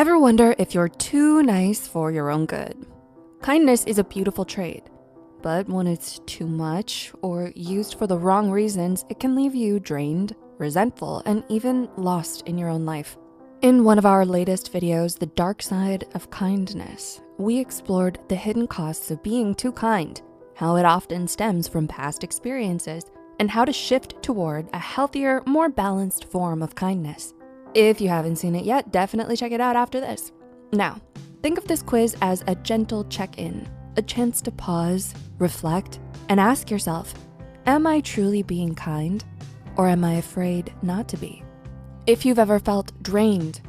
Ever wonder if you're too nice for your own good? Kindness is a beautiful trait, but when it's too much or used for the wrong reasons, it can leave you drained, resentful, and even lost in your own life. In one of our latest videos, The Dark Side of Kindness, we explored the hidden costs of being too kind, how it often stems from past experiences, and how to shift toward a healthier, more balanced form of kindness. If you haven't seen it yet, definitely check it out after this. Now, think of this quiz as a gentle check-in, a chance to pause, reflect, and ask yourself, am I truly being kind, or am I afraid not to be? If you've ever felt drained,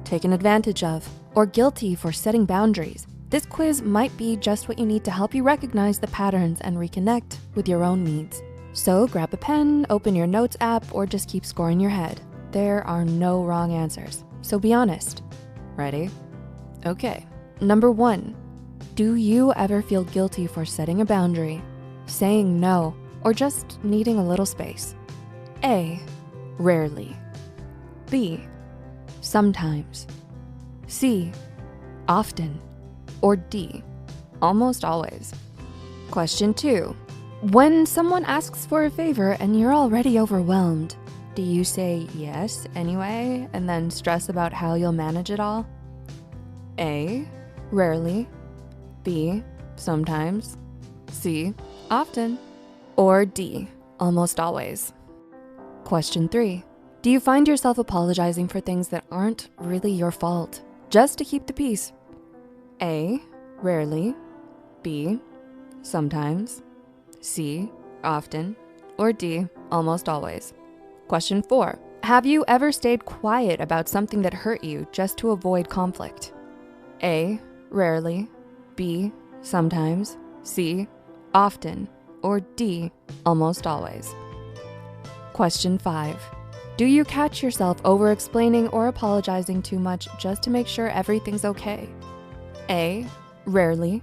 taken advantage of, or guilty for setting boundaries, this quiz might be just what you need to help you recognize the patterns and reconnect with your own needs. So grab a pen, open your notes app, or just keep score in your head. There are no wrong answers, so be honest. Ready? Okay, number 1. Do you ever feel guilty for setting a boundary, saying no, or just needing a little space? A, rarely. B, sometimes. C, often. Or D, almost always. Question 2. When someone asks for a favor and you're already overwhelmed, do you say yes anyway and then stress about how you'll manage it all? A, rarely. B, sometimes. C, often. Or D, almost always. Question 3. Do you find yourself apologizing for things that aren't really your fault, just to keep the peace? A, rarely. B, sometimes. C, often. Or D, almost always. Question 4. Have you ever stayed quiet about something that hurt you just to avoid conflict? A, rarely. B, sometimes. C, often. Or D, almost always. Question 5. Do you catch yourself over-explaining or apologizing too much just to make sure everything's okay? A, rarely.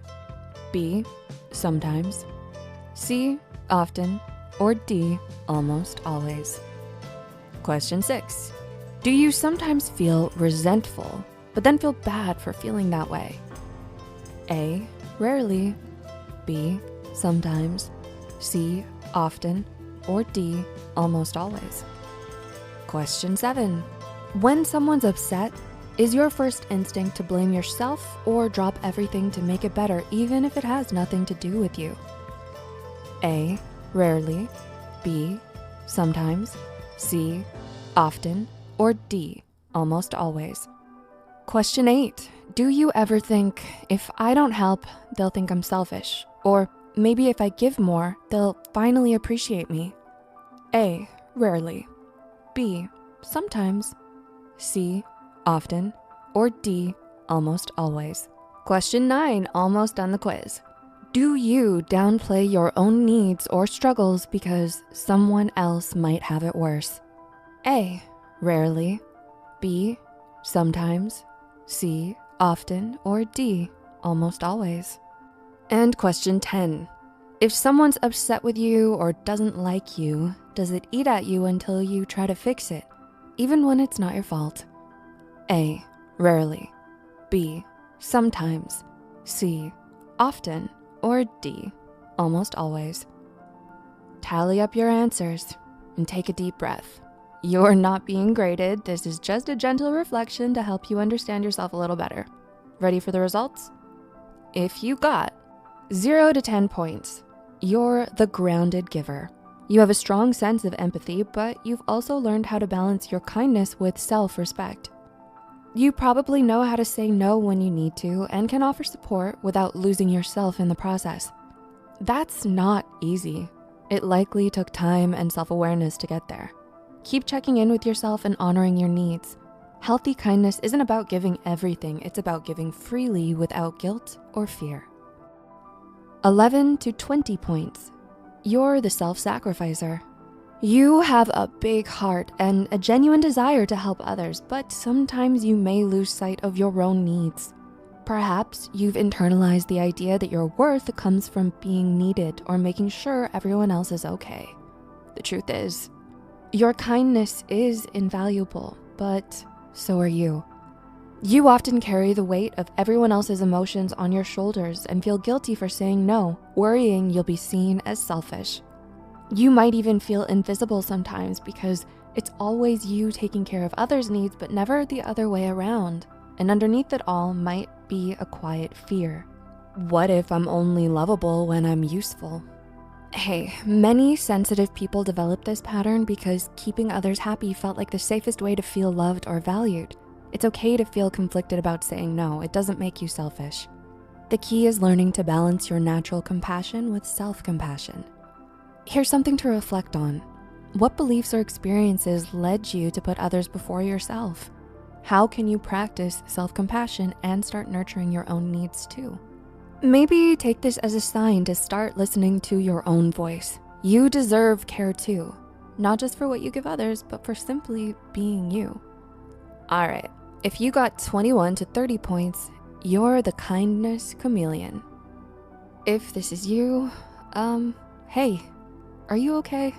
B, sometimes. C, often. Or D, almost always. Question 6. Do you sometimes feel resentful, but then feel bad for feeling that way? A, rarely. B, sometimes. C, often. Or D, almost always. Question 7. When someone's upset, is your first instinct to blame yourself or drop everything to make it better even if it has nothing to do with you? A, rarely. B, sometimes. C, often. Or D, almost always. Question 8. Do you ever think, if I don't help, they'll think I'm selfish? Or maybe if I give more, they'll finally appreciate me? A, rarely. B, sometimes. C, often. Or D, almost always. Question 9, almost on the quiz. Do you downplay your own needs or struggles because someone else might have it worse? A, rarely. B, sometimes. C, often. Or D, almost always. And question 10. If someone's upset with you or doesn't like you, does it eat at you until you try to fix it, even when it's not your fault? A, rarely. B, sometimes. C, often. Or D, almost always. Tally up your answers and take a deep breath. You're not being graded. This is just a gentle reflection to help you understand yourself a little better. Ready for the results? If you got 0 to 10 points, you're the grounded giver. You have a strong sense of empathy, but you've also learned how to balance your kindness with self-respect. You probably know how to say no when you need to and can offer support without losing yourself in the process. That's not easy. It likely took time and self-awareness to get there. Keep checking in with yourself and honoring your needs. Healthy kindness isn't about giving everything, it's about giving freely without guilt or fear. 11 to 20 points. You're the self-sacrificer. You have a big heart and a genuine desire to help others, but sometimes you may lose sight of your own needs. Perhaps you've internalized the idea that your worth comes from being needed or making sure everyone else is okay. The truth is, your kindness is invaluable, but so are you. You often carry the weight of everyone else's emotions on your shoulders and feel guilty for saying no, worrying you'll be seen as selfish. You might even feel invisible sometimes because it's always you taking care of others' needs, but never the other way around. And underneath it all might be a quiet fear. What if I'm only lovable when I'm useful? Hey, many sensitive people develop this pattern because keeping others happy felt like the safest way to feel loved or valued. It's okay to feel conflicted about saying no. It doesn't make you selfish. The key is learning to balance your natural compassion with self-compassion. Here's something to reflect on. What beliefs or experiences led you to put others before yourself? How can you practice self-compassion and start nurturing your own needs too? Maybe take this as a sign to start listening to your own voice. You deserve care too, not just for what you give others, but for simply being you. All right, if you got 21 to 30 points, you're the kindness chameleon. If this is you, hey, are you okay?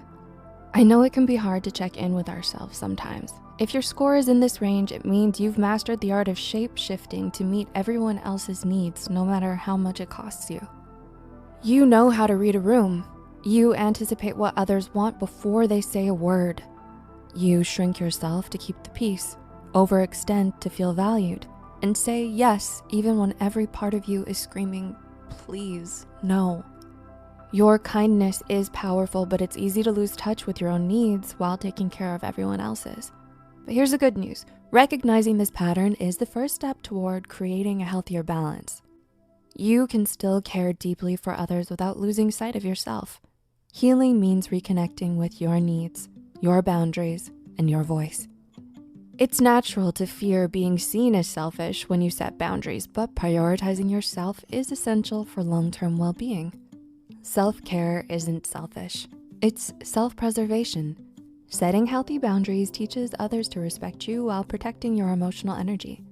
I know it can be hard to check in with ourselves sometimes. If your score is in this range, it means you've mastered the art of shape-shifting to meet everyone else's needs, no matter how much it costs you. You know how to read a room. You anticipate what others want before they say a word. You shrink yourself to keep the peace, overextend to feel valued, and say yes even when every part of you is screaming, please, no. Your kindness is powerful, but it's easy to lose touch with your own needs while taking care of everyone else's. But here's the good news. Recognizing this pattern is the first step toward creating a healthier balance. You can still care deeply for others without losing sight of yourself. Healing means reconnecting with your needs, your boundaries, and your voice. It's natural to fear being seen as selfish when you set boundaries, but prioritizing yourself is essential for long-term well-being. Self-care isn't selfish. It's self-preservation. Setting healthy boundaries teaches others to respect you while protecting your emotional energy.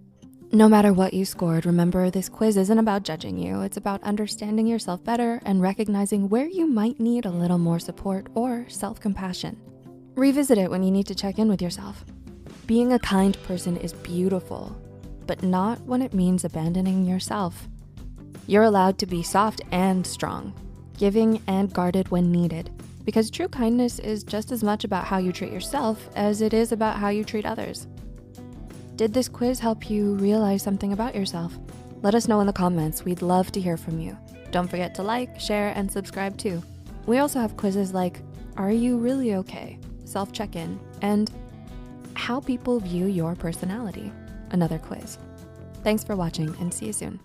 No matter what you scored, remember this quiz isn't about judging you. It's about understanding yourself better and recognizing where you might need a little more support or self-compassion. Revisit it when you need to check in with yourself. Being a kind person is beautiful, but not when it means abandoning yourself. You're allowed to be soft and strong, giving and guarded when needed, because true kindness is just as much about how you treat yourself as it is about how you treat others. Did this quiz help you realize something about yourself? Let us know in the comments. We'd love to hear from you. Don't forget to like, share, and subscribe too. We also have quizzes like, are you really okay? Self-check-in, and how people view your personality, another quiz. Thanks for watching and see you soon.